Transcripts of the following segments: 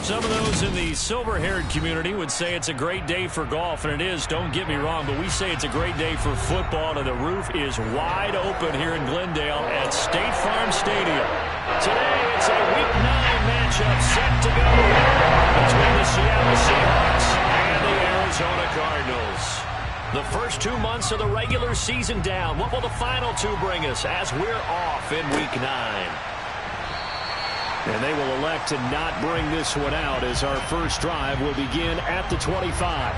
Some of those in the silver-haired community would say it's a great day for golf, and it is, don't get me wrong, but we say it's a great day for football, and the roof is wide open here in Glendale at State Farm Stadium. Today, it's a Week 9 matchup set to go between the Seattle Seahawks and the Arizona Cardinals. The first 2 months of the regular season down. What will the final 2 bring us as we're off in Week 9? And they will elect to not bring this one out as our first drive will begin at the 25.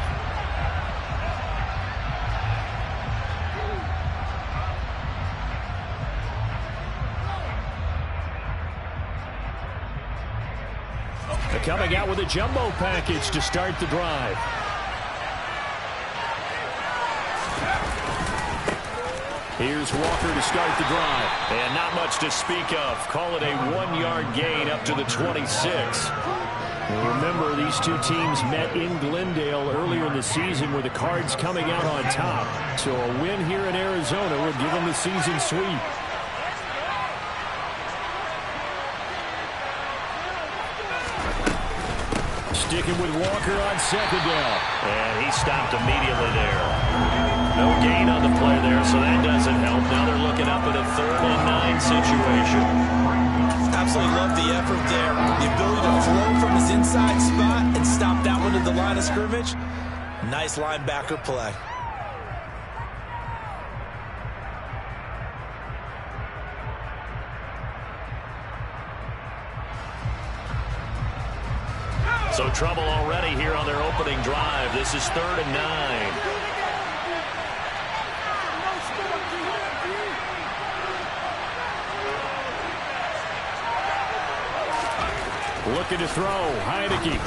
They're coming out with a jumbo package to start the drive. Here's Walker to start the drive. And not much to speak of. Call it a 1-yard gain up to the 26. And remember, these two teams met in Glendale earlier in the season with the Cards coming out on top. So a win here in Arizona would give them the season sweep. Sticking with Walker on second down. And he stopped immediately there. No gain on the play there, so that doesn't help. Now they're looking up at a 3rd and 9 situation. Absolutely love the effort there. The ability to flow from his inside spot and stop that one at the line of scrimmage. Nice linebacker play. So trouble already here on their opening drive. This is 3rd and 9. Looking to throw, Heineke.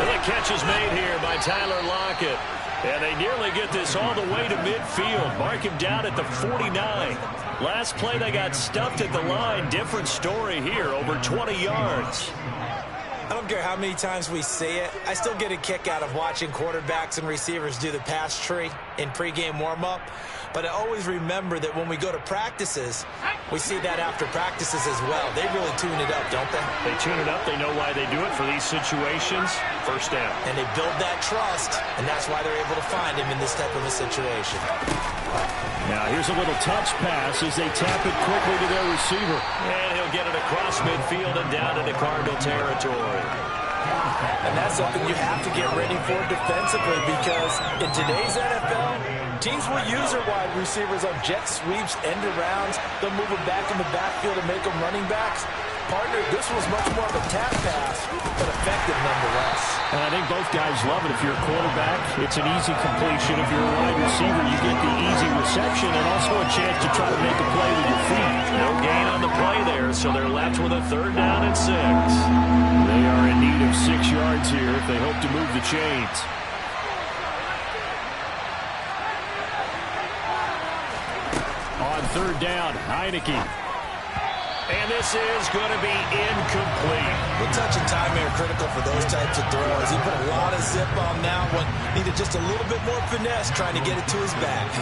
And the catch is made here by Tyler Lockett. And they nearly get this all the way to midfield. Mark him down at the 49. Last play they got stuffed at the line. Different story here, over 20 yards. I don't care how many times we see it. I still get a kick out of watching quarterbacks and receivers do the pass tree in pregame warm-up. But I always remember that when we go to practices, we see that after practices as well. They really tune it up, don't they? They tune it up. They know why they do it for these situations. First down. And they build that trust, and that's why they're able to find him in this type of a situation. Now here's a little touch pass as they tap it quickly to their receiver. And he'll get it across midfield and down into Cardinal territory. And that's something you have to get ready for defensively, because in today's NFL, teams will use their wide receivers on jet sweeps, end arounds. They'll move them back in the backfield and make them running backs. Partner, this was much more of a tap pass, but effective nonetheless. And I think both guys love it. If you're a quarterback, it's an easy completion. If you're a wide receiver, you get the easy reception and also a chance to try to make a play with your feet. No gain on the play there, so they're left with a 3rd down and 6. They are in need of 6 yards here if they hope to move the chains. On 3rd down, Heineke. And this is going to be incomplete. The touch and time are critical for those types of throws. He put a lot of zip on that one. Needed just a little bit more finesse trying to get it to his back.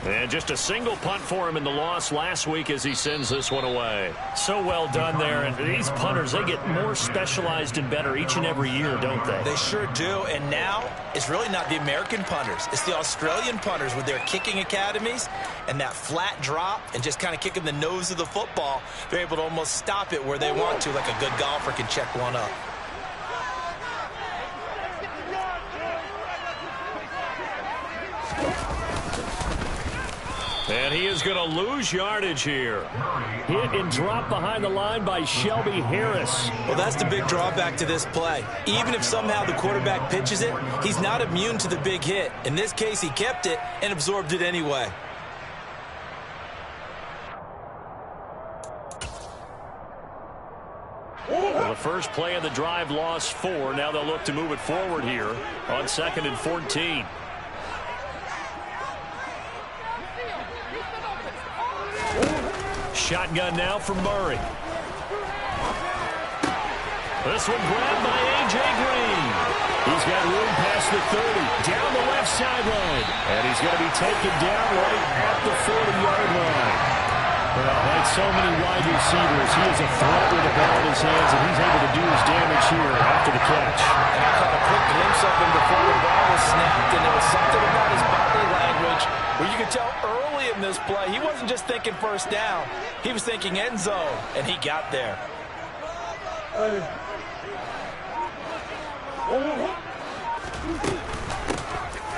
And just a single punt for him in the loss last week as he sends this one away. So well done there. And these punters, they get more specialized and better each and every year, don't they? They sure do. And now it's really not the American punters. It's the Australian punters with their kicking academies and that flat drop and just kind of kicking the nose of the football. They're able to almost stop it where they want to, like a good golfer can check one up. And he is going to lose yardage here. Hit and drop behind the line by Shelby Harris. Well, that's the big drawback to this play. Even if somehow the quarterback pitches it, he's not immune to the big hit. In this case, he kept it and absorbed it anyway. Well, the first play of the drive lost 4. Now they'll look to move it forward here on 2nd and 14. Shotgun now from Murray. This one grabbed by A.J. Green. He's got room past the 30, down the left sideline. And he's going to be taken down right at the 40-yard line. Well, like so many wide receivers, he is a threat with the ball in his hands, and he's able to do his damage here after the catch. And I caught a quick glimpse of him before the ball was snapped, and there was something about his body language where you could tell early in this play, he wasn't just thinking first down. He was thinking end zone, and he got there.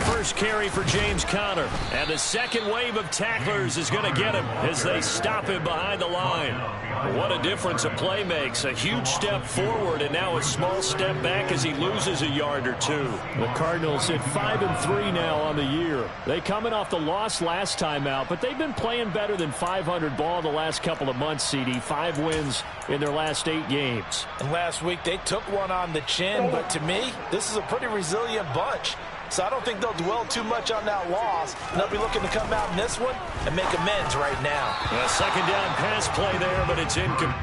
First carry for James Conner. And the second wave of tacklers is going to get him as they stop him behind the line. What a difference a play makes. A huge step forward and now a small step back as he loses a yard or two. The Cardinals at 5-3 now on the year. They coming off the loss last time out, but they've been playing better than 500 ball the last couple of months, CD. 5 wins in their last 8 games. And last week they took one on the chin, but to me, this is a pretty resilient bunch. So I don't think they'll dwell too much on that loss. And they'll be looking to come out in this one and make amends right now. A second down pass play there, but it's incomplete.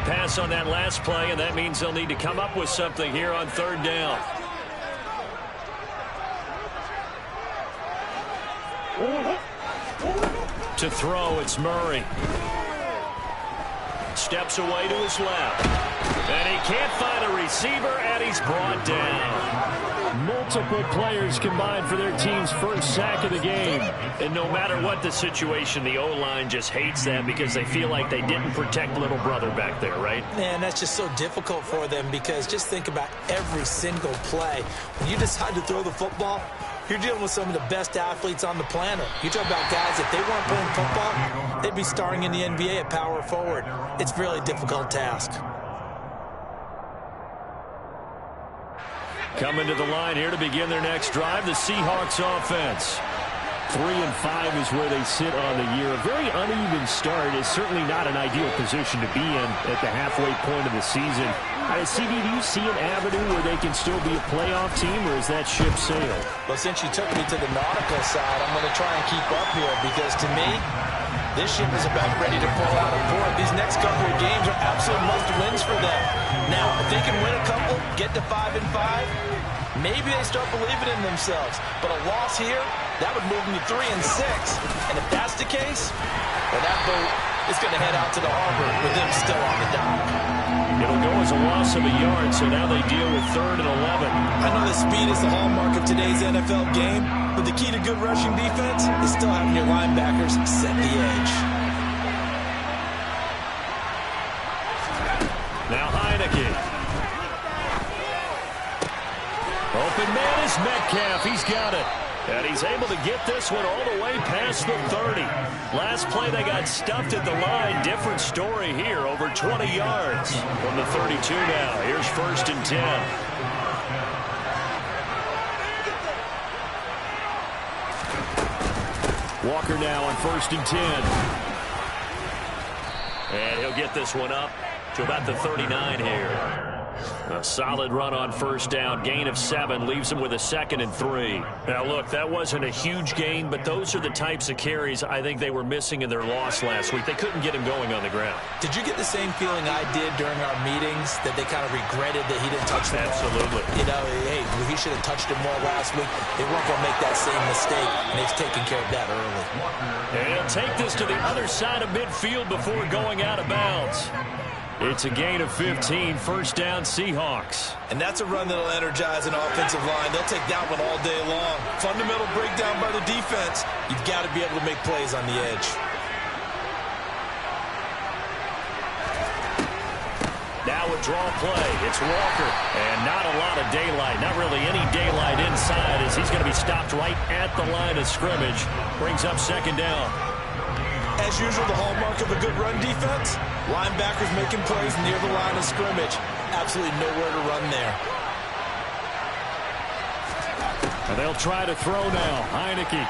Pass on that last play, and that means they'll need to come up with something here on third down. To throw, it's Murray. Steps away to his left. And he can't find a receiver, and he's brought down. Multiple players combined for their team's first sack of the game. And no matter what the situation, the O-line just hates them because they feel like they didn't protect little brother back there, right? Man, that's just so difficult for them because just think about every single play. When you decide to throw the football, you're dealing with some of the best athletes on the planet. You talk about guys, if they weren't playing football, they'd be starring in the NBA at power forward. It's a really difficult task. Coming to the line here to begin their next drive, the Seahawks offense. 3-5 is where they sit on the year. A very uneven start is certainly not an ideal position to be in at the halfway point of the season. CD, do you see an avenue where they can still be a playoff team, or is that ship sailed? Well, since you took me to the nautical side, I'm going to try and keep up here because to me, this ship is about ready to pull out of port. These next couple of games are absolute must-wins for them. Now, if they can win a couple, get to 5-5, maybe they start believing in themselves. But a loss here, that would move them to 3-6. And if that's the case, well, that boat is going to head out to the harbor with them still on the dock. It'll go as a loss of a yard, so now they deal with 3rd and 11. I know that speed is the hallmark of today's NFL game, but the key to good rushing defense is still having your linebackers set the edge. Now Heineke. Open man is Metcalf. He's got it. And he's able to get this one all the way past the 30. Last play, they got stuffed at the line. Different story here, over 20 yards from the 32 now. Here's 1st and 10. Walker now on 1st and 10. And he'll get this one up to about the 39 here. A solid run on 1st down. Gain of 7 leaves him with a 2nd and 3. Now, look, that wasn't a huge gain, but those are the types of carries I think they were missing in their loss last week. They couldn't get him going on the ground. Did you get the same feeling I did during our meetings, that they kind of regretted that he didn't touch the ball? Absolutely. You know, hey, he should have touched it more last week. They weren't going to make that same mistake, and they've taken care of that early. And he'll take this to the other side of midfield before going out of bounds. It's a gain of 15, 1st down Seahawks. And that's a run that'll energize an offensive line. They'll take that one all day long. Fundamental breakdown by the defense. You've got to be able to make plays on the edge. Now a draw play. It's Walker. And not a lot of daylight. Not really any daylight inside as he's going to be stopped right at the line of scrimmage. Brings up 2nd down. As usual, the hallmark of a good run defense, linebackers making plays near the line of scrimmage. Absolutely nowhere to run there. And they'll try to throw now. Heineke.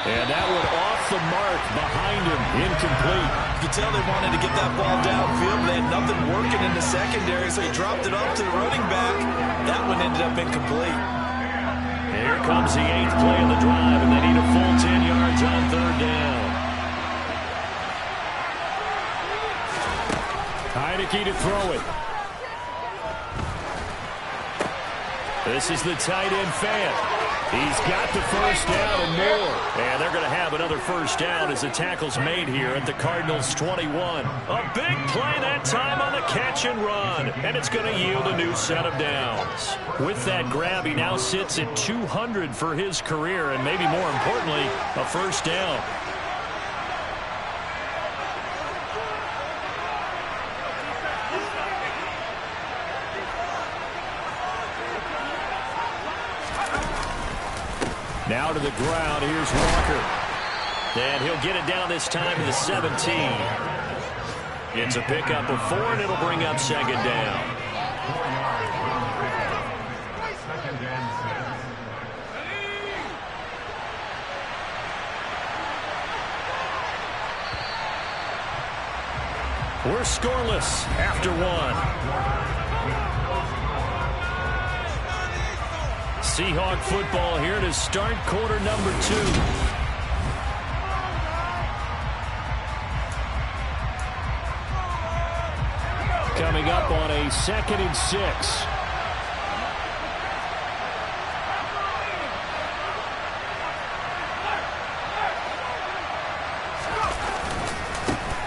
And that one off the mark behind him. Incomplete. You can tell they wanted to get that ball downfield. They had nothing working in the secondary, so he dropped it off to the running back. That one ended up incomplete. Here comes the 8th play of the drive, and they need a full 10 yards on 3rd down. Heineke to throw it. This is the tight end Fant. He's got the first down and more. And they're going to have another first down as the tackle's made here at the Cardinals' 21. A big play that time on the catch and run. And it's going to yield a new set of downs. With that grab, he now sits at 200 for his career, and maybe more importantly, a first down. Now to the ground, here's Walker. And he'll get it down this time to the 17. It's a pickup of 4, and it'll bring up 2nd down. We're scoreless after 1. Seahawk football here to start quarter number 2. Coming up on a 2nd and 6.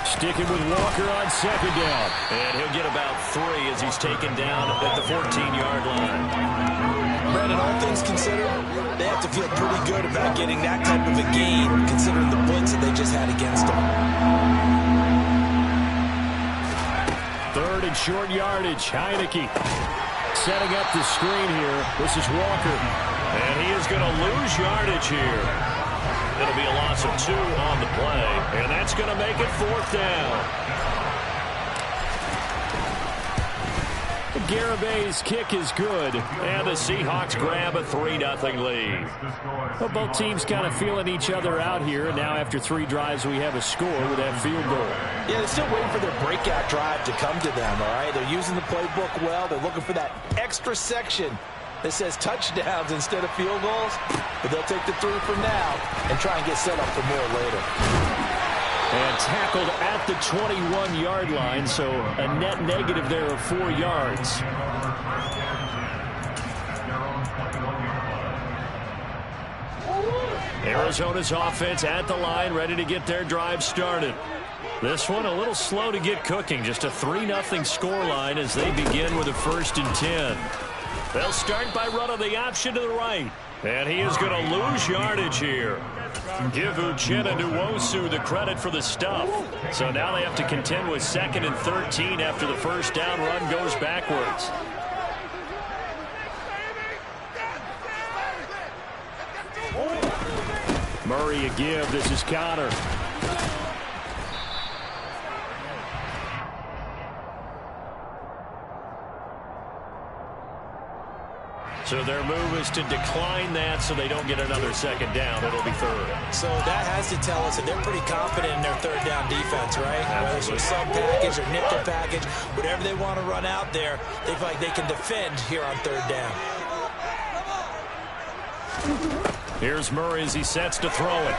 Sticking with Walker on 2nd down. And he'll get about 3 as he's taken down at the 14-yard line. Brandon, all things considered, they have to feel pretty good about getting that type of a gain, considering the blitz that they just had against them. 3rd and short yardage. Heineke setting up the screen here. This is Walker. And he is going to lose yardage here. It'll be a loss of 2 on the play. And that's going to make it 4th down. Garabay's kick is good, and the Seahawks grab a 3-0 lead. Well, both teams kind of feeling each other out here, and now after 3 drives, we have a score with that field goal. Yeah, they're still waiting for their breakout drive to come to them, all right? They're using the playbook well. They're looking for that extra section that says touchdowns instead of field goals, but they'll take the 3 for now and try and get set up for more later. And tackled at the 21-yard line, so a net negative there of 4 yards. Arizona's offense at the line, ready to get their drive started. This one a little slow to get cooking, just a 3-0 scoreline as they begin with a 1st and 10. They'll start by running the option to the right, and he is going to lose yardage here. Give Uchenna Nwosu the credit for the stuff. So now they have to contend with 2nd and 13 after the first down run goes backwards. Murray a give. This is Connor. So their move is to decline that so they don't get another 2nd down. It'll be 3rd. So that has to tell us that they're pretty confident in their 3rd down defense, right? Whether it's a sub package or nickel package, whatever they want to run out there, they feel like they can defend here on 3rd down. Here's Murray as he sets to throw it.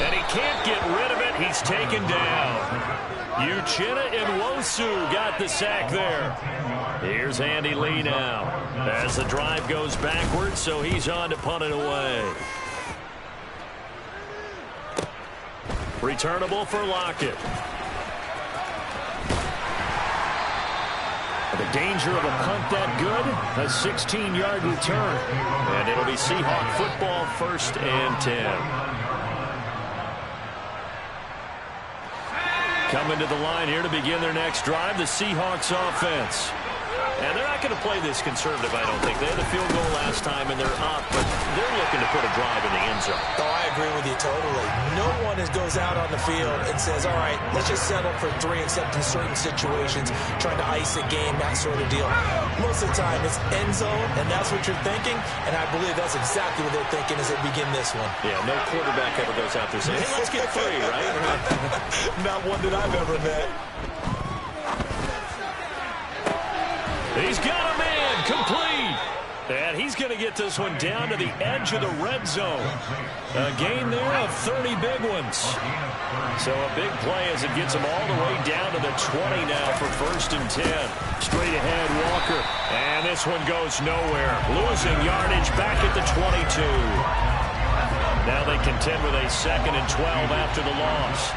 And he can't get rid of it. He's taken down. Uchenna Nwosu got the sack there. Here's Andy Lee now as the drive goes backwards, so he's on to punt it away. Returnable for Lockett. The danger of a punt that good, a 16-yard return. And it'll be Seahawk football, 1st and 10. Coming to the line here to begin their next drive, the Seahawks offense. And they're not going to play this conservative, I don't think. They had a field goal last time, and they're up, but they're looking to put a drive in the end zone. Oh, I agree with you totally. No one goes out on the field and says, all right, let's just settle for 3, except in certain situations, trying to ice a game, that sort of deal. Most of the time, it's end zone, and that's what you're thinking, and I believe that's exactly what they're thinking as they begin this one. Yeah, no quarterback ever goes out there saying, hey, let's get 3, right? Not one that I've ever met. He's got a man, complete. And he's going to get this one down to the edge of the red zone. A gain there of 30 big ones. So a big play as it gets him all the way down to the 20 now for 1st and 10. Straight ahead, Walker. And this one goes nowhere. Losing yardage back at the 22. Now they contend with a 2nd and 12 after the loss.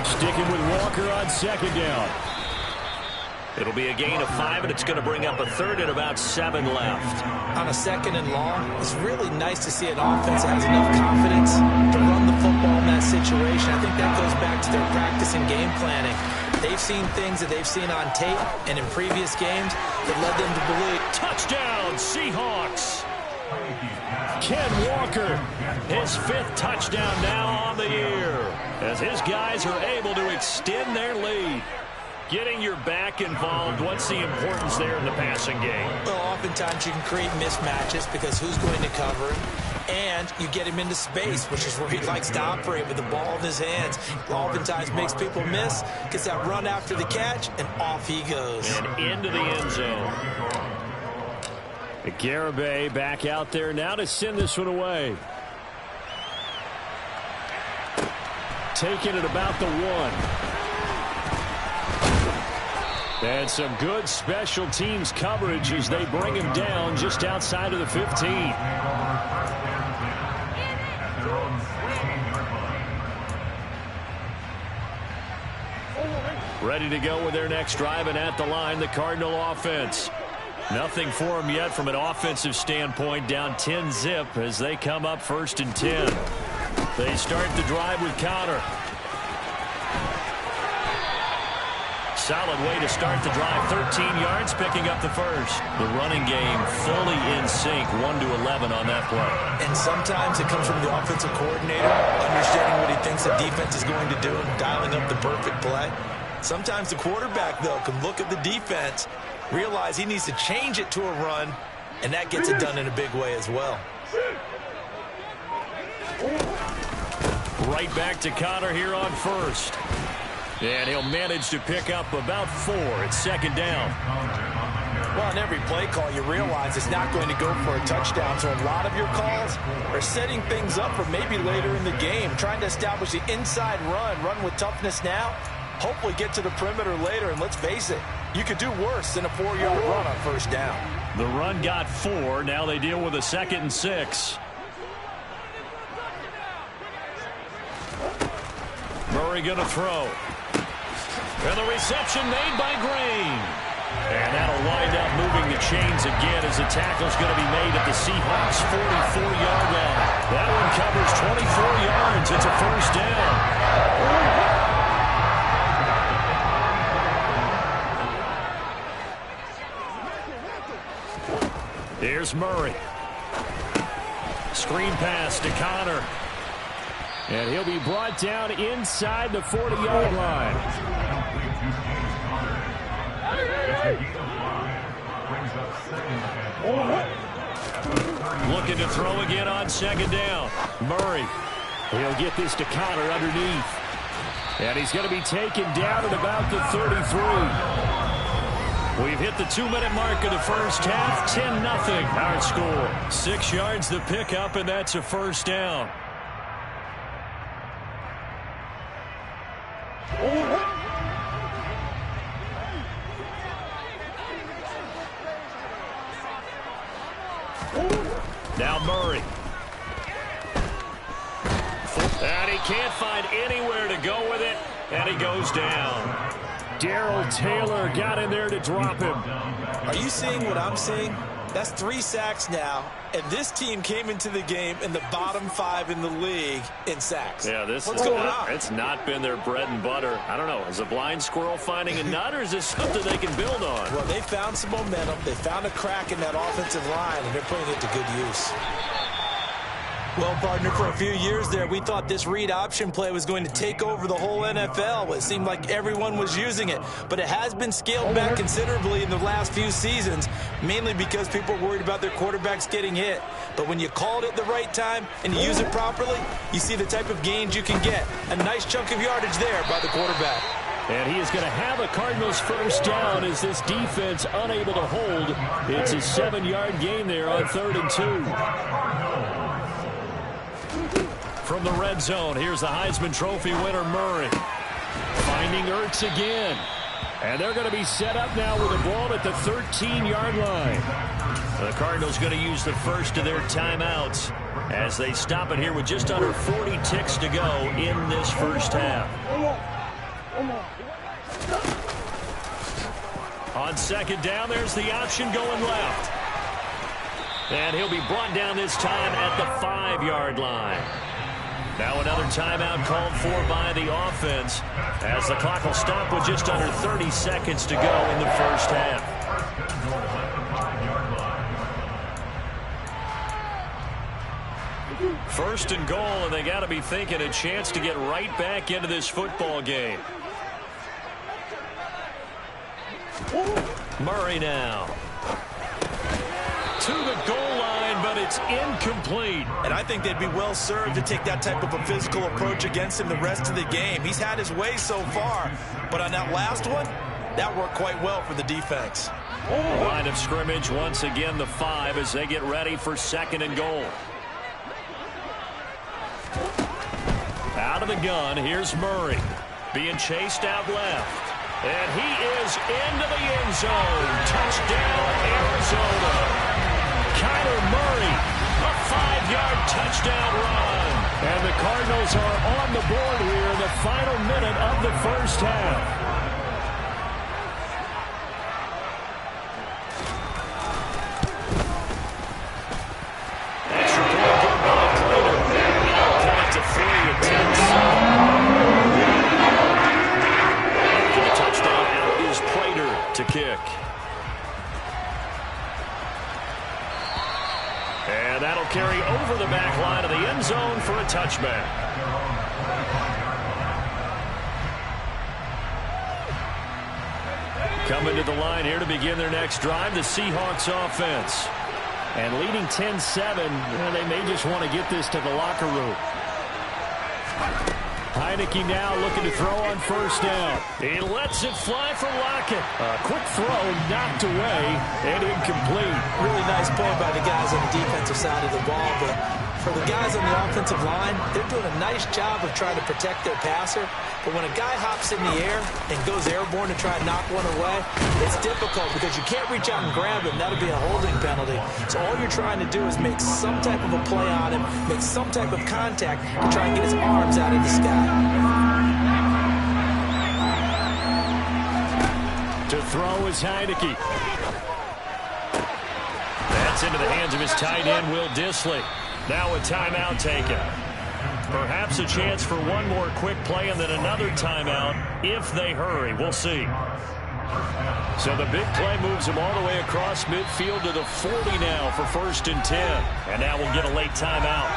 Sticking with Walker on 2nd down. It'll be a gain of 5, and it's going to bring up a 3rd and about 7 left. On a 2nd and long, it's really nice to see an offense that has enough confidence to run the football in that situation. I think that goes back to their practice and game planning. They've seen things that they've seen on tape and in previous games that led them to believe. Touchdown, Seahawks! Ken Walker, his 5th touchdown now on the year, as his guys are able to extend their lead. Getting your back involved, what's the importance there in the passing game? Well, oftentimes you can create mismatches because who's going to cover him, and you get him into space, which is where he likes to operate with the ball in his hands. Oftentimes makes people miss, gets that run after the catch, and off he goes. And into the end zone. Garibay back out there now to send this one away. Taking it about the 1. And some good special teams coverage as they bring him down just outside of the 15. Ready to go with their next drive, and at the line, the Cardinal offense. Nothing for them yet from an offensive standpoint, down 10-zip as they come up 1st and 10. They start the drive with Conner. Solid way to start the drive. 13 yards, picking up the 1st. The running game fully in sync, 1-11 on that play. And sometimes it comes from the offensive coordinator, understanding what he thinks the defense is going to do and dialing up the perfect play. Sometimes the quarterback, though, can look at the defense, realize he needs to change it to a run, and that gets it done in a big way as well. Right back to Conner here on 1st. And he'll manage to pick up about 4 at 2nd down. Well, in every play call, you realize it's not going to go for a touchdown, so a lot of your calls are setting things up for maybe later in the game, trying to establish the inside run with toughness now, hopefully get to the perimeter later, and let's face it, you could do worse than a 4-yard run on 1st down. The run got 4. Now they deal with a 2nd and 6. Murray going to throw. And the reception made by Green. And that'll wind up moving the chains again as the tackle's going to be made at the Seahawks' 44-yard line. That one covers 24 yards. It's a 1st down. Here's Murray. Screen pass to Conner. And he'll be brought down inside the 40-yard line. Looking to throw again on 2nd down. Murray. He'll get this to Conner underneath. And he's going to be taken down at about the 33. We've hit the 2-minute mark of the 1st half. 10-0 our score. 6 yards the pickup, and that's a 1st down. Now Murray. And he can't find anywhere to go with it, and he goes down. Darrell Taylor got in there to drop him. Are you seeing what I'm seeing? That's 3 sacks now, and this team came into the game in the bottom 5 in the league in sacks. Yeah, it's not been their bread and butter. I don't know. Is a blind squirrel finding a nut, or is this something they can build on? Well, they found some momentum. They found a crack in that offensive line, and they're putting it to good use. Well, partner, for a few years there, we thought this read option play was going to take over the whole NFL. It seemed like everyone was using it, but it has been scaled back considerably in the last few seasons, mainly because people are worried about their quarterbacks getting hit. But when you call it at the right time and you use it properly, you see the type of gains you can get. A nice chunk of yardage there by the quarterback. And he is going to have a Cardinals first down as this defense unable to hold. It's a 7-yard gain there on 3rd and 2. From the red zone, here's the Heisman Trophy winner, Murray. Finding Ertz again. And they're going to be set up now with the ball at the 13-yard line. The Cardinals going to use the first of their timeouts as they stop it here with just under 40 ticks to go in this first half. On 2nd down, there's the option going left. And he'll be brought down this time at the 5-yard line. Now another timeout called for by the offense as the clock will stop with just under 30 seconds to go in the first half. First and goal, and they got to be thinking a chance to get right back into this football game. Murray now. To the goal line, but it's incomplete. And I think they'd be well served to take that type of a physical approach against him the rest of the game. He's had his way so far, but on that last one, that worked quite well for the defense. Line of scrimmage once again the 5 as they get ready for 2nd and goal. Out of the gun, here's Murray. Being chased out left. And he is into the end zone. Touchdown, Arizona. Kyler Murray, a 5-yard touchdown run. And the Cardinals are on the board here in the final minute of the first half. Extra point good by Prater. Count to 3 at 10. The touchdown out is Prater to kick. And that'll carry over the back line of the end zone for a touchback. Coming to the line here to begin their next drive, the Seahawks offense. And leading 10-7, they may just want to get this to the locker room. Heineke now looking to throw on first down. He lets it fly from Lockett. A quick throw knocked away and incomplete. Really nice play by the guys on the defensive side of the ball, but for the guys on the offensive line, they're doing a nice job of trying to protect their passer. But when a guy hops in the air and goes airborne to try and knock one away, it's difficult because you can't reach out and grab him. That'll be a holding penalty. So all you're trying to do is make some type of a play on him, make some type of contact to try and get his arms out of the sky. To throw is Heineke. That's into the hands of his tight end, Will Dissly. Now a timeout taken. Perhaps a chance for one more quick play and then another timeout if they hurry. We'll see. So the big play moves them all the way across midfield to the 40 now for 1st and 10. And now we'll get a late timeout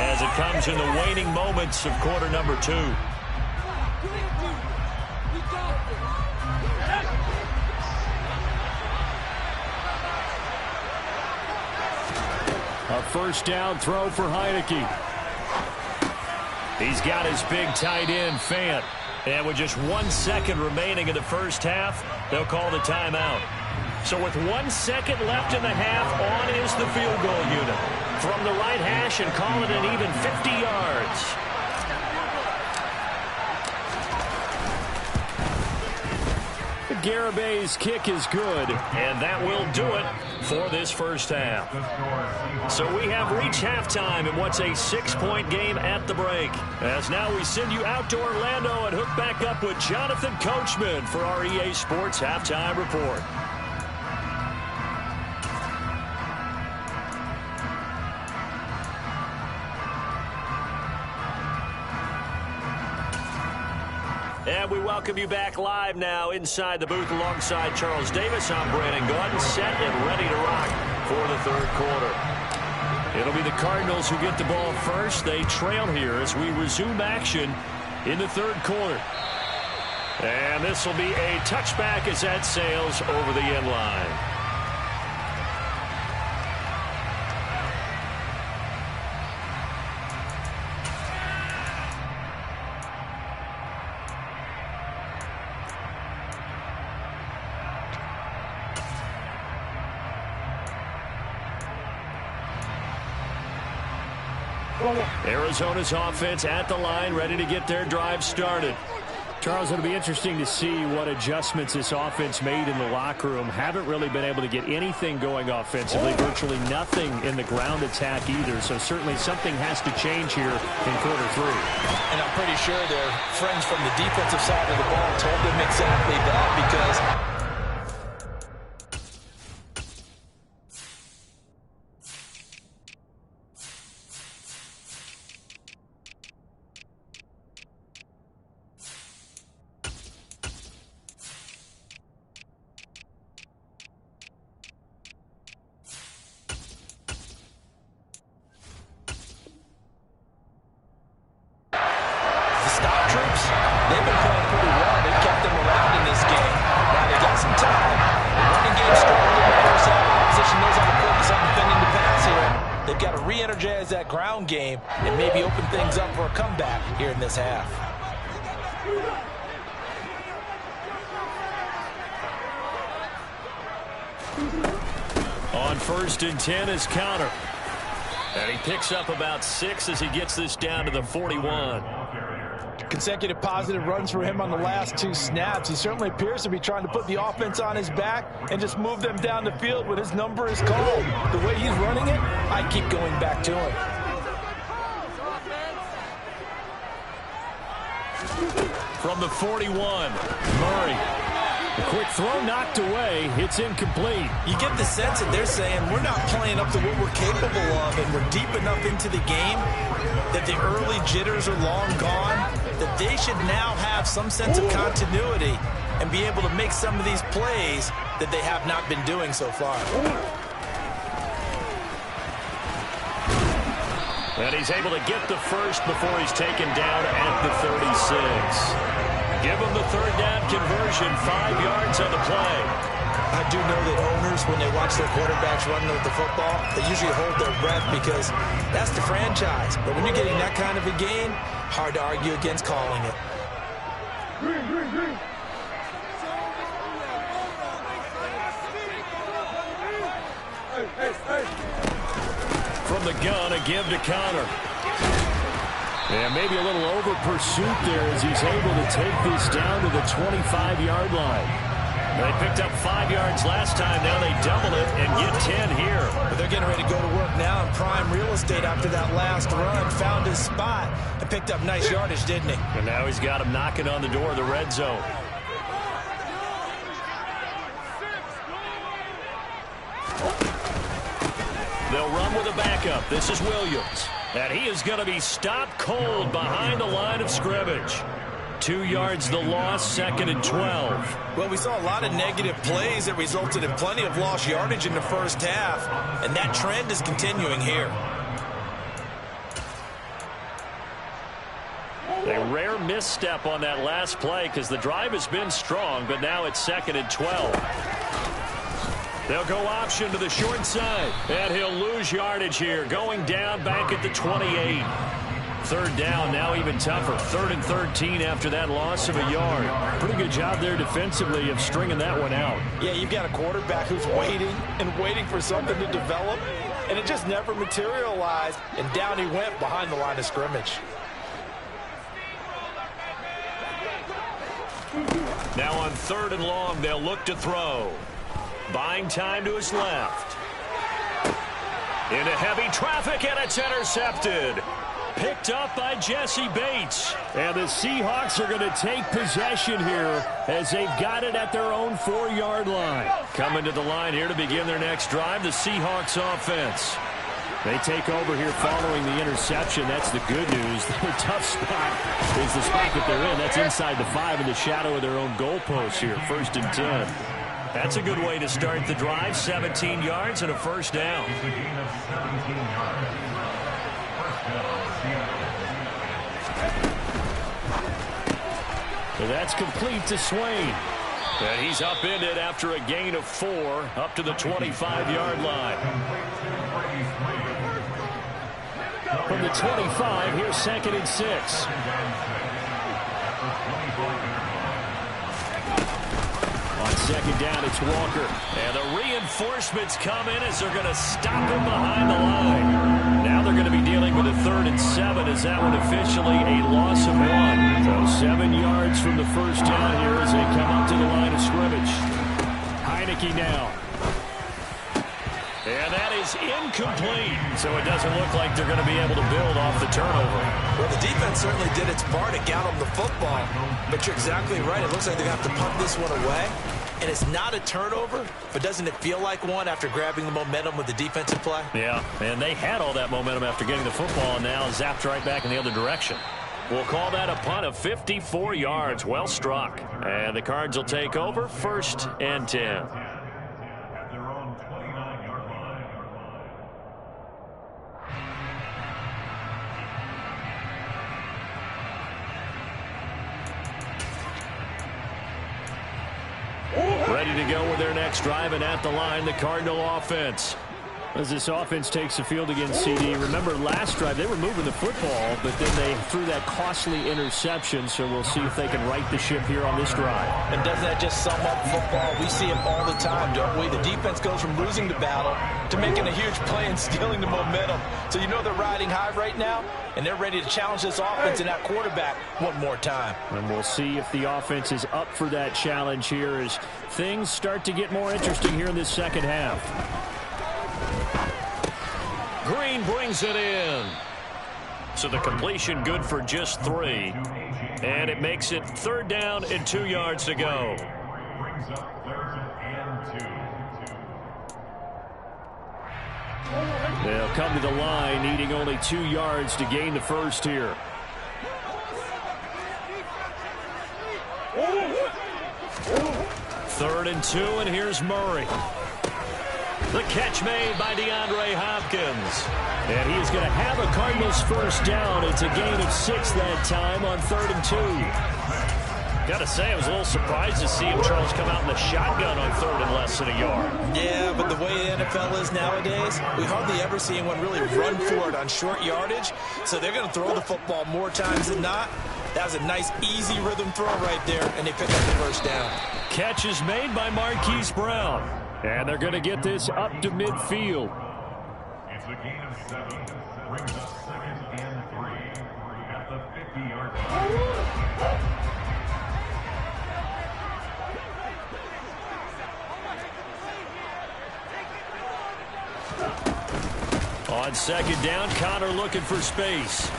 as it comes in the waning moments of quarter number 2. A first down throw for Heineke. He's got his big tight end, Fant. And with just 1 second remaining in the first half, they'll call the timeout. So with 1 second left in the half, on is the field goal unit. From the right hash and call it an even 50 yards. Garabay's kick is good, and that will do it for this first half. So we have reached halftime in what's a 6-point game at the break. As now we send you out to Orlando and hook back up with Jonathan Coachman for our EA Sports Halftime Report. welcome you back live now inside the booth alongside Charles Davis. I'm Brandon Gaudin, set and ready to rock for the third quarter. It'll be the Cardinals who get the ball first. They trail here as we resume action in the third quarter. And this will be a touchback as that sails over the end line. Arizona's offense at the line, ready to get their drive started. Charles, it'll be interesting to see what adjustments this offense made in the locker room. Haven't really been able to get anything going offensively, virtually nothing in the ground attack either. So certainly something has to change here in quarter three. And I'm pretty sure their friends from the defensive side of the ball told them exactly that, because that ground game and maybe open things up for a comeback here in this half. On 1st and 10 is Counter. And he picks up about 6 as he gets this down to the 41. Consecutive positive runs for him on the last 2 snaps. He certainly appears to be trying to put the offense on his back and just move them down the field when his number is called. The way he's running it, I keep going back to him. From the 41, Murray. A quick throw knocked away. It's incomplete. You get the sense that they're saying we're not playing up to what we're capable of, and we're deep enough into the game that the early jitters are long gone, that they should now have some sense of continuity and be able to make some of these plays that they have not been doing so far. And he's able to get the first before he's taken down at the 36. Give him the third down conversion, 5 yards on the play. I do know that owners, when they watch their quarterbacks running with the football, they usually hold their breath because that's the franchise. But when you're getting that kind of a gain, hard to argue against calling it. From the gun, a give to Counter. And maybe a little over pursuit there as he's able to take this down to the 25-yard line. They picked up 5 yards last time. Now they double it and get 10 here. But they're getting ready to go to work now in prime real estate after that last run. Found his spot and picked up nice yardage, didn't he? And now he's got him knocking on the door of the red zone. They'll run with a backup. This is Williams. And he is going to be stopped cold behind the line of scrimmage. 2 yards the loss, 2nd and 12. Well, we saw a lot of negative plays that resulted in plenty of lost yardage in the first half, and that trend is continuing here. A rare misstep on that last play because the drive has been strong, but now it's 2nd and 12. They'll go option to the short side, and he'll lose yardage here, going down back at the 28. Third down, now even tougher. 3rd and 13 after that loss of a yard. Pretty good job there defensively of stringing that one out. Yeah, you've got a quarterback who's waiting and waiting for something to develop, and it just never materialized, and down he went behind the line of scrimmage. Now on 3rd and long, they'll look to throw. Buying time to his left. Into heavy traffic, and it's intercepted. Picked up by Jesse Bates. And the Seahawks are going to take possession here as they've got it at their own 4-yard line. Coming to the line here to begin their next drive, the Seahawks offense. They take over here following the interception. That's the good news. The tough spot is the spot that they're in. That's inside the 5 in the shadow of their own goalpost here. 1st and 10. That's a good way to start the drive. 17 yards and a first down. So that's complete to Swain. And he's upended after a gain of 4 up to the 25-yard line. From the 25, here's 2nd and 6. On 2nd down, it's Walker. And the reinforcements come in as they're going to stop him behind the line. Now they're going to be dealing with a 3rd and 7 as that one officially a loss of 1. So 7 yards from the first down here as they come up to the line of scrimmage. Heineke now. And that is incomplete. So it doesn't look like they're going to be able to build off the turnover. Well, the defense certainly did its part to get them the football. But you're exactly right. It looks like they're going to have to punt this one away. And it's not a turnover, but doesn't it feel like one after grabbing the momentum with the defensive play? Yeah, and they had all that momentum after getting the football and now zapped right back in the other direction. We'll call that a punt of 54 yards. Well struck. And the Cards will take over 1st and 10. Ready to go with their next drive, and at the line, the Cardinal offense. As this offense takes the field against CD, remember last drive they were moving the football, but then they threw that costly interception, so we'll see if they can right the ship here on this drive. And doesn't that just sum up football? We see it all the time, don't we? The defense goes from losing the battle to making a huge play and stealing the momentum. So you know they're riding high right now, and they're ready to challenge this offense and that quarterback one more time. And we'll see if the offense is up for that challenge here as things start to get more interesting here in this second half. Green brings it in. So the completion good for just 3. And it makes it 3rd down and 2 yards to go. They'll come to the line needing only 2 yards to gain the first here. Third and 2, and here's Murray. The catch made by DeAndre Hopkins. And he is going to have a Cardinals first down. It's a gain of 6 that time on 3rd and 2. Got to say, I was a little surprised to see him, Charles, come out in the shotgun on 3rd and less than a yard. Yeah, but the way the NFL is nowadays, we hardly ever see anyone really run for it on short yardage. So they're going to throw the football more times than not. That was a nice, easy rhythm throw right there, and they pick up the first down. Catch is made by Marquise Brown. And they're going to get this up to midfield. It's a gain of 7. Brings up 2nd and 3 at the 50-yard line. On 2nd down, Connor looking for space.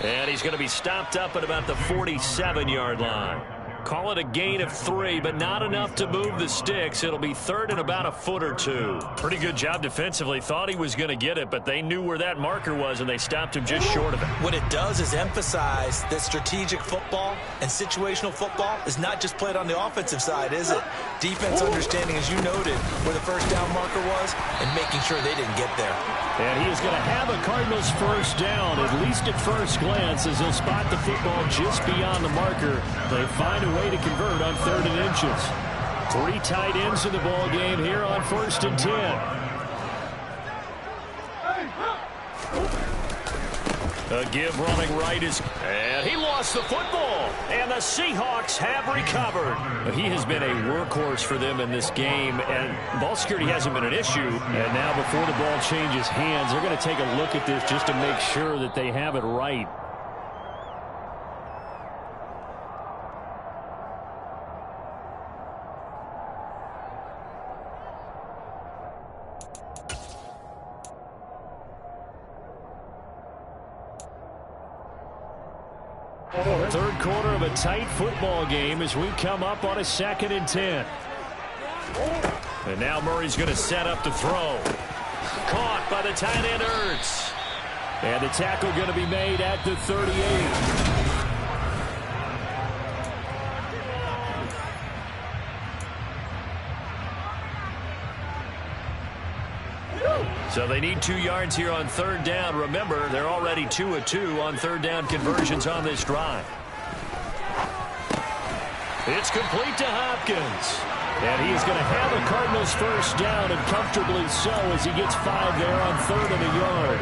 And he's going to be stopped up at about the 47-yard line. Call it a gain of 3, but not enough to move the sticks. It'll be 3rd and about a foot or 2. Pretty good job defensively. Thought he was going to get it, but they knew where that marker was, and they stopped him just short of it. What it does is emphasize that strategic football and situational football is not just played on the offensive side, is it? Defense understanding, as you noted, where the first down marker was and making sure they didn't get there. And he is going to have a Cardinals first down, at least at first glance, as he'll spot the football just beyond the marker. They find a way to convert on 3rd and inches. 3 tight ends in the ball game here on 1st and 10. A give running right is, and he lost the football, and the Seahawks have recovered. He has been a workhorse for them in this game, and ball security hasn't been an issue. And now before the ball changes hands, they're going to take a look at this just to make sure that they have it right. Third quarter of a tight football game as we come up on a 2nd and 10. And now Murray's going to set up to throw. Caught by the tight end, Ertz. And the tackle going to be made at the 38. So they need 2 yards here on third down. Remember, they're already 2 of 2 on third down conversions on this drive. It's complete to Hopkins. And he is going to have the Cardinals first down, and comfortably so, as he gets 5 there on third and a yard.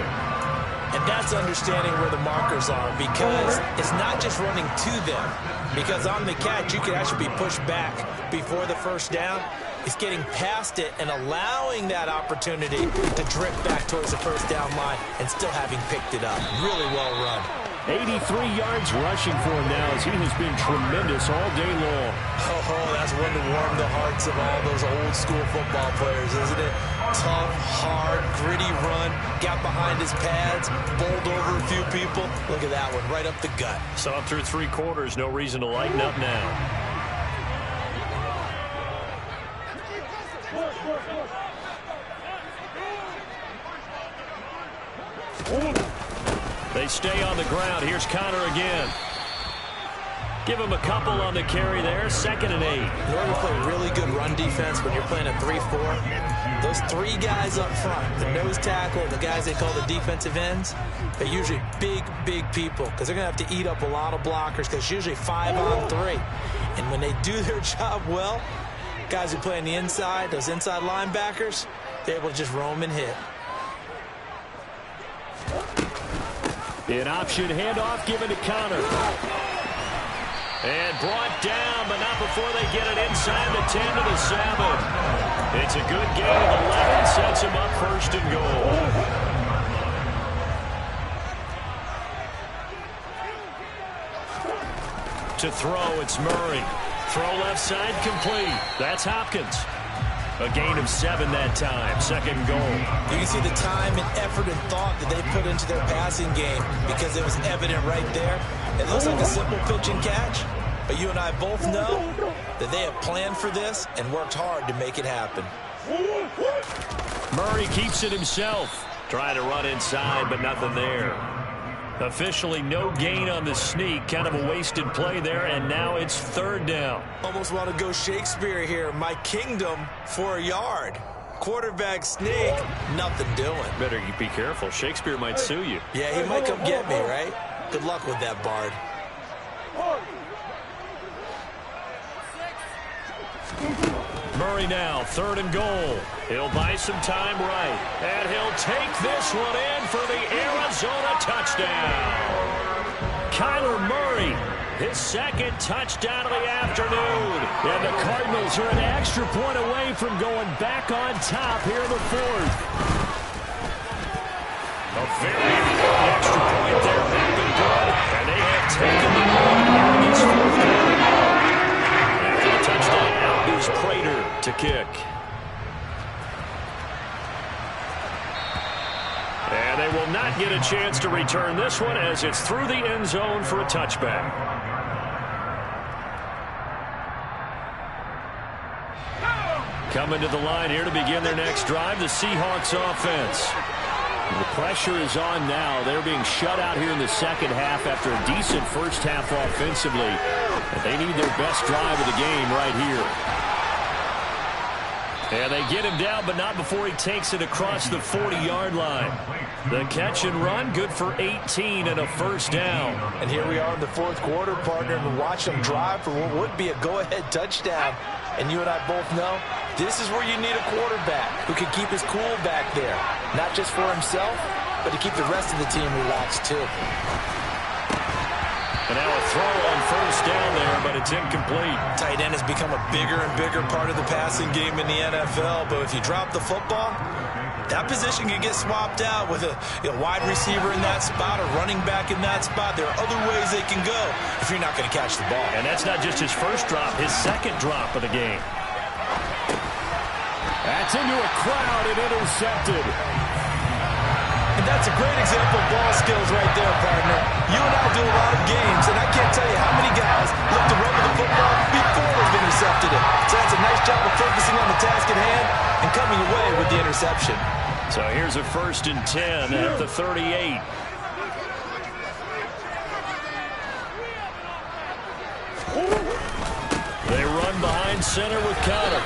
And that's understanding where the markers are, because it's not just running to them. Because on the catch, you can actually be pushed back before the first down. It's getting past it and allowing that opportunity to drift back towards the first down line and still having picked it up. Really well run. 83 yards rushing for him now, as he has been tremendous all day long. Oh, that's one to warm the hearts of all those old school football players, isn't it? Tough, hard, gritty run, got behind his pads, bowled over a few people. Look at that one, right up the gut. So up through 3 quarters, no reason to lighten up now. They stay on the ground. Here's Connor again. Give him a couple on the carry there. 2nd and 8. In order to play really good run defense when you're playing a 3-4, those 3 guys up front, the nose tackle, the guys they call the defensive ends, they're usually big, big people because they're going to have to eat up a lot of blockers because it's usually 5 on 3. And when they do their job well, guys who play on the inside, those inside linebackers, they're able to just roam and hit. An option handoff given to Connor. And brought down, but not before they get it inside the 10 to the 7. It's a good gain of 11, sets him up 1st and goal. To throw, it's Murray. Throw left side, complete. That's Hopkins. A gain of 7 that time. 2nd and goal. You can see the time and effort and thought that they put into their passing game because it was evident right there. It looks like a simple pitch and catch, but you and I both know that they have planned for this and worked hard to make it happen. Murray keeps it himself. Trying to run inside, but nothing there. Officially no gain on the sneak. Kind of a wasted play there, and now it's 3rd down. Almost want to go Shakespeare here. My kingdom for a yard. Quarterback sneak, nothing doing. Better you be careful. Shakespeare might sue you. Yeah, he might come get me, right? Good luck with that, Bard. Murray now, 3rd and goal. He'll buy some time right. And he'll take this one in for the Arizona touchdown. Kyler Murray, his 2nd touchdown of the afternoon. And the Cardinals are an extra point away from going back on top here in the 4th. A very important extra point there. They've been good. And they have taken the lead here in this 4th quarter. After the touchdown, out is Prater to kick. And they will not get a chance to return this one as it's through the end zone for a touchback. Coming to the line here to begin their next drive, the Seahawks offense. The pressure is on now. They're being shut out here in the 2nd half after a decent first half offensively. And they need their best drive of the game right here. And they get him down, but not before he takes it across the 40-yard line. The catch and run, good for 18 and a 1st down. And here we are in the 4th quarter, partner, and watch them drive for what would be a go-ahead touchdown. And you and I both know this is where you need a quarterback who can keep his cool back there. Not just for himself, but to keep the rest of the team relaxed too. And now a throw on 1st down there, but it's incomplete. Tight end has become a bigger and bigger part of the passing game in the NFL, but if you drop the football, that position can get swapped out with a wide receiver in that spot, a running back in that spot. There are other ways they can go if you're not going to catch the ball. And that's not just his first drop, his 2nd drop of the game. That's into a crowd and intercepted. And that's a great example of ball skills right there, partner. You and I do a lot of games, and I can't tell you how many guys look to run with the football before they've intercepted it. So that's a nice job of focusing on the task at hand and coming away with the interception. So here's a 1st and 10 at the 38. They run behind center with Conner.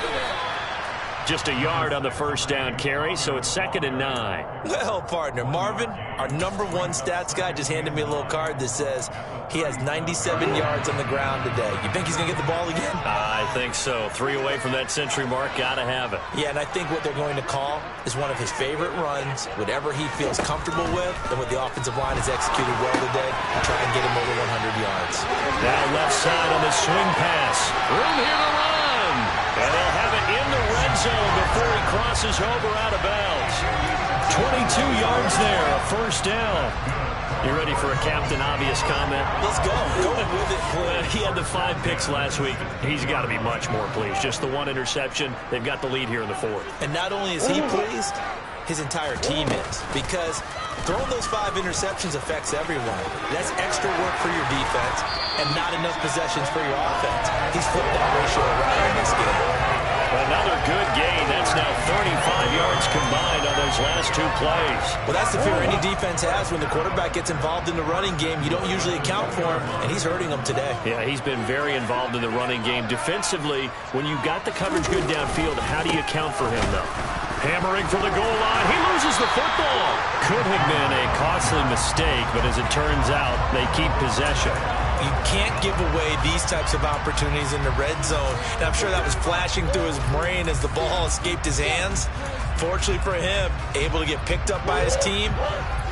Just a yard on the 1st down carry, so it's 2nd and 9. Well, partner, Marvin, our #1 stats guy, just handed me a little card that says he has 97 yards on the ground today. You think he's going to get the ball again? I think so. 3 away from that century mark. Got to have it. Yeah, and I think what they're going to call is one of his favorite runs, whatever he feels comfortable with, and what the offensive line has executed well today, and try and get him over 100 yards. Now left side on the swing pass. Room here to run. And they'll have it in the red zone before he crosses over out of bounds. 22 yards there, a 1st down. You ready for a Captain Obvious comment? Let's go. Go with it, please. He had the 5 picks last week. He's got to be much more pleased. Just the 1 interception. They've got the lead here in the 4th. And not only is he pleased, his entire team is. Because throwing those 5 interceptions affects everyone. That's extra work for your defense and not enough possessions for your offense. He's flipped that ratio around in this game. Another good gain. That's now 35 yards combined on those last 2 plays. Well, that's the fear any defense has when the quarterback gets involved in the running game. You don't usually account for him, and he's hurting them today. Yeah, he's been very involved in the running game. Defensively, when you got the coverage good downfield, how do you account for him, though? Hammering for the goal line. He loses the football. Could have been a costly mistake, but as it turns out, they keep possession. You can't give away these types of opportunities in the red zone. And I'm sure that was flashing through his brain as the ball escaped his hands. Fortunately for him, able to get picked up by his team,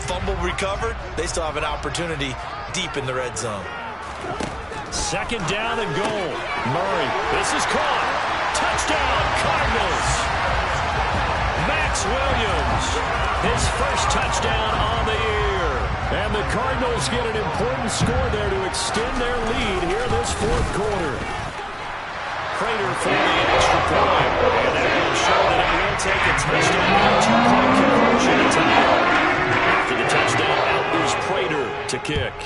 fumble recovered. They still have an opportunity deep in the red zone. 2nd down and goal. Murray, this is caught. Touchdown, Cardinals. Max Williams, his 1st touchdown on the year. And the Cardinals get an important score there to extend their lead here this 4th quarter. Prater for the extra point. And that will show that it will take a touchdown and a 2-point conversion to tie. After the touchdown, out is Prater to kick.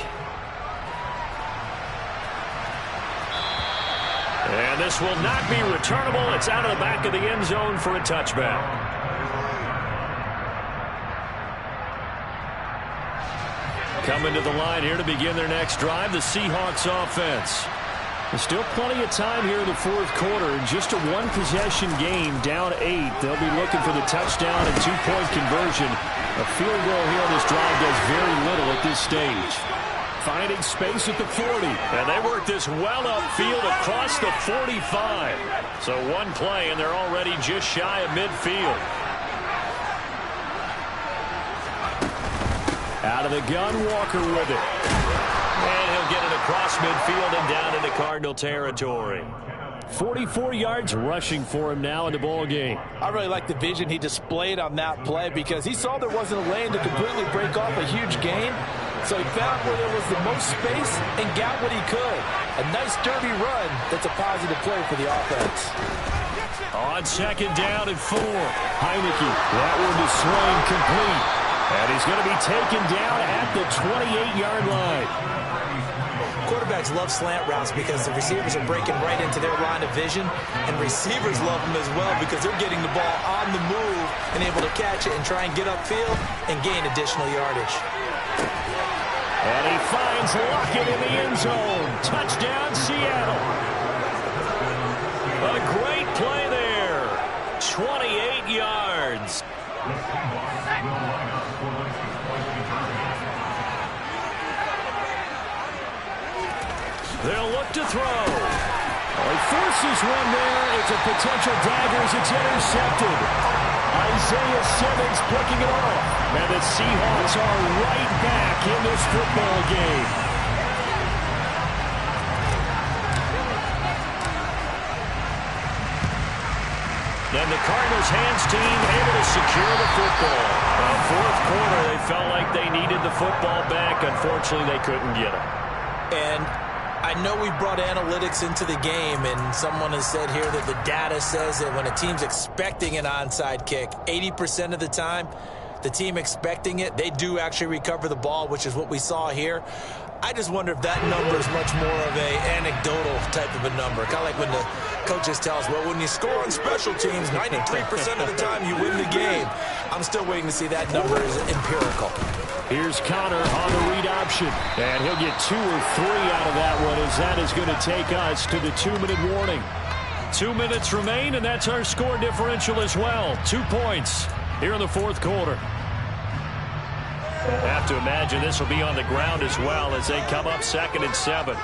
And this will not be returnable. It's out of the back of the end zone for a touchback. Coming to the line here to begin their next drive, the Seahawks offense. There's still plenty of time here in the 4th quarter. Just a 1-possession game, down 8. They'll be looking for the touchdown and 2-point conversion. A field goal here on this drive does very little at this stage. Finding space at the 40. And they work this well upfield across the 45. So 1 play, and they're already just shy of midfield. Out of the gun, Walker with it. And he'll get it across midfield and down into Cardinal territory. 44 yards rushing for him now in the ball game. I really like the vision he displayed on that play because he saw there wasn't a lane to completely break off a huge gain. So he found where there was the most space and got what he could. A nice dirty run that's a positive play for the offense. On 2nd down and 4. Heineke, that one to swing complete. And he's going to be taken down at the 28-yard line. Quarterbacks love slant routes because the receivers are breaking right into their line of vision, and receivers love them as well because they're getting the ball on the move and able to catch it and try and get upfield and gain additional yardage. And he finds Lockett in the end zone. Touchdown, Seattle. A great play there. 28 yards. They'll look to throw. He forces one there. It's a potential dagger as it's intercepted. Isaiah Simmons picking it off. And the Seahawks are right back in this football game. And the Cardinals' hands team able to secure the football. Well, 4th quarter, they felt like they needed the football back. Unfortunately, they couldn't get it. And I know we brought analytics into the game, and someone has said here that the data says that when a team's expecting an onside kick, 80% of the time, the team expecting it, they do actually recover the ball, which is what we saw here. I just wonder if that number is much more of a anecdotal type of a number. Kind of like when the coaches tell us, well, when you score on special teams, 93% of the time you win the game. I'm still waiting to see that number is empirical. Here's Connor on the read option. And he'll get 2 or 3 out of that one, as that is going to take us to the 2-minute warning. 2 minutes remain, and that's our score differential as well. 2 points here in the fourth quarter. I have to imagine this will be on the ground as well as they come up 2nd and 7.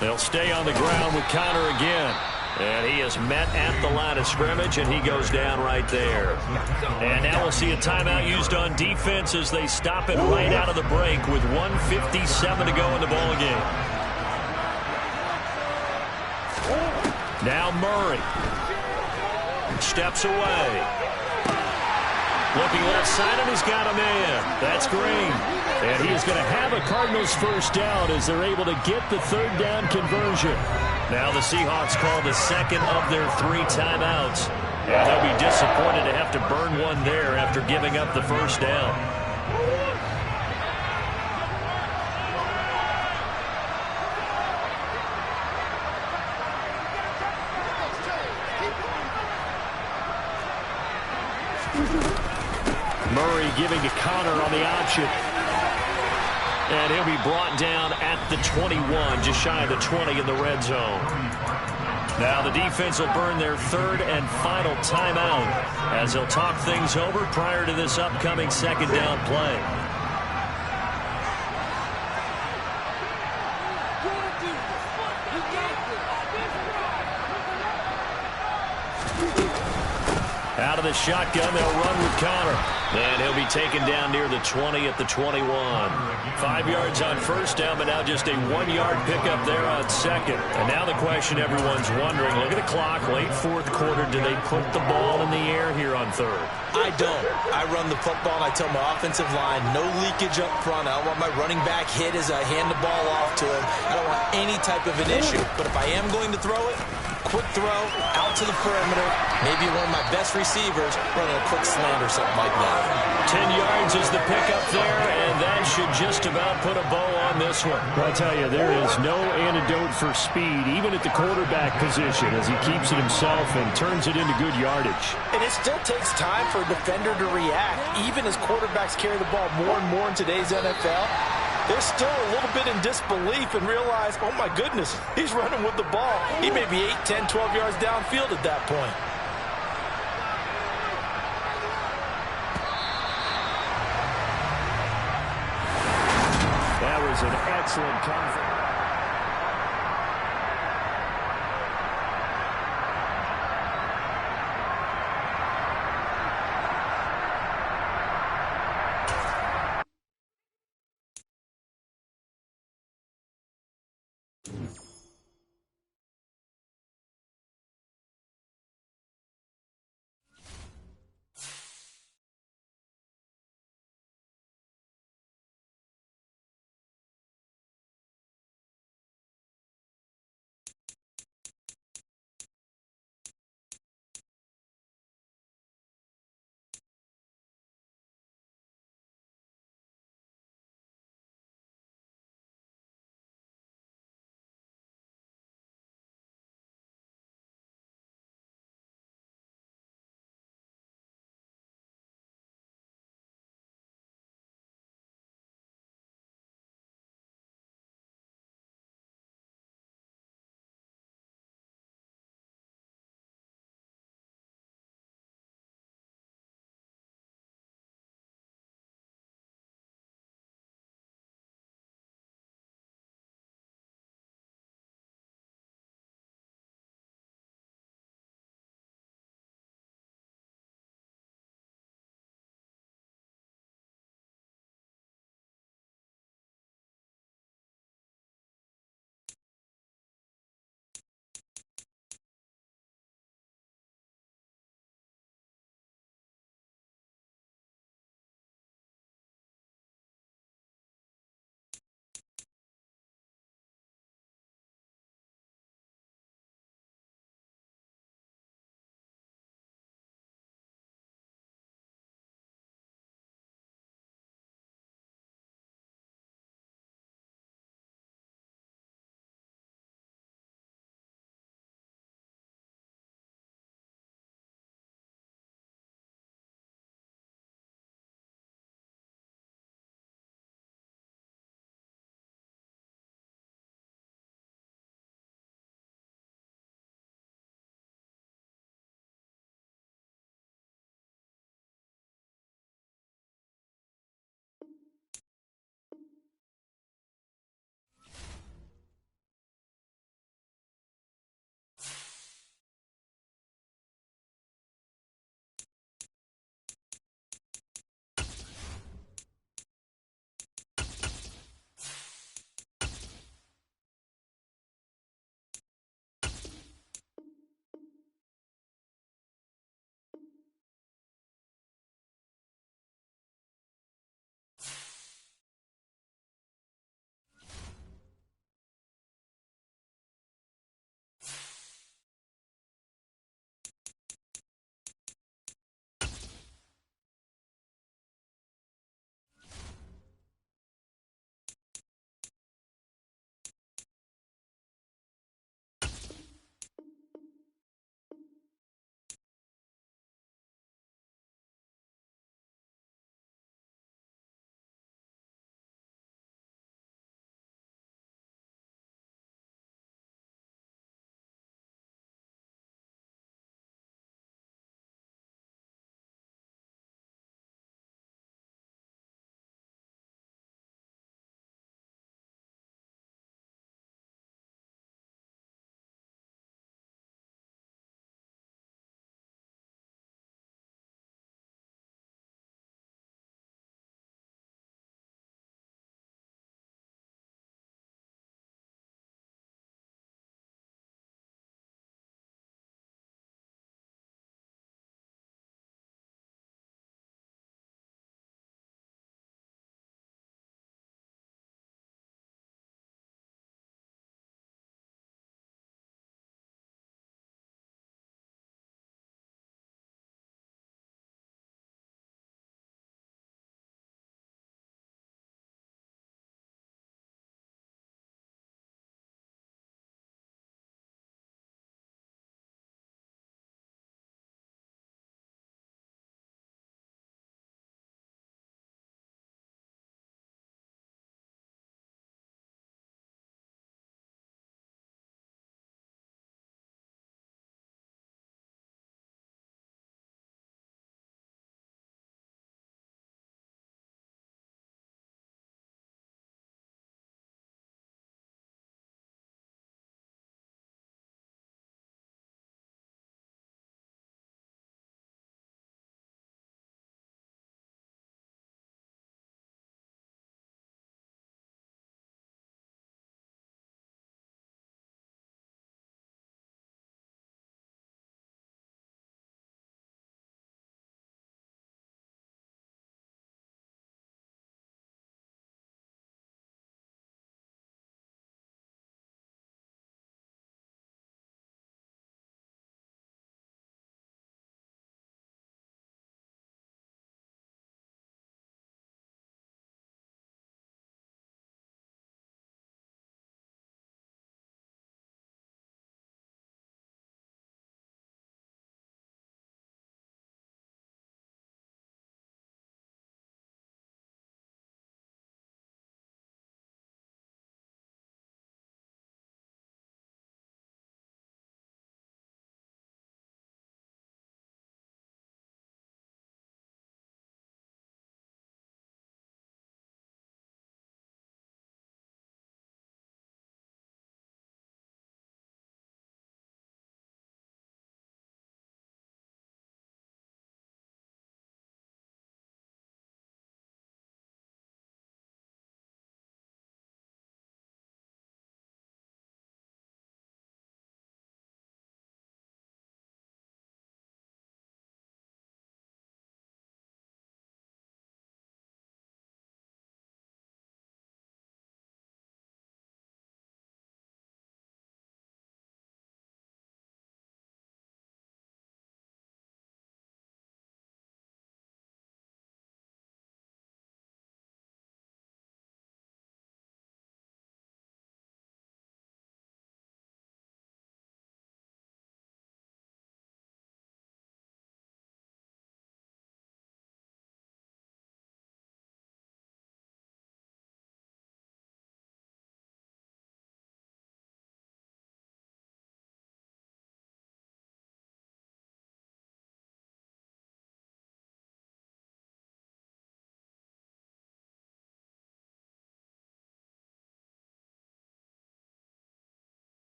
They'll stay on the ground with Connor again. And he is met at the line of scrimmage, and he goes down right there. And now we'll see a timeout used on defense as they stop it right out of the break with 1:57 to go in the ball game. Now Murray steps away. Looking left side, and he's got a man. That's Green. And he is going to have a Cardinals first down as they're able to get the 3rd down conversion. Now the Seahawks call the 2nd of their 3 timeouts. And they'll be disappointed to have to burn one there after giving up the first down. Murray giving to Connor on the option. And he'll be brought down at the 21, just shy of the 20 in the red zone. Now the defense will burn their 3rd and final timeout as they'll talk things over prior to this upcoming 2nd down play. Out of the shotgun, they'll run with Connor. And he'll be taken down near the 20 at the 21. 5 yards on first down, but now just a 1-yard pickup there on 2nd. And now the question everyone's wondering, look at the clock, late fourth quarter, do they put the ball in the air here on 3rd? I don't. I run the football, and I tell my offensive line, no leakage up front. I don't want my running back hit as I hand the ball off to him. I don't want any type of an issue. But if I am going to throw it, quick throw, out to the perimeter, maybe one of my best receivers running a quick slant or something like that. 10 yards is the pickup there, and that should just about put a bow on this one. I'll tell you, there is no antidote for speed, even at the quarterback position, as he keeps it himself and turns it into good yardage. And it still takes time for a defender to react, even as quarterbacks carry the ball more and more in today's NFL. They're still a little bit in disbelief and realize, oh my goodness, he's running with the ball. He may be 8, 10, 12 yards downfield at that point. That was an excellent cover.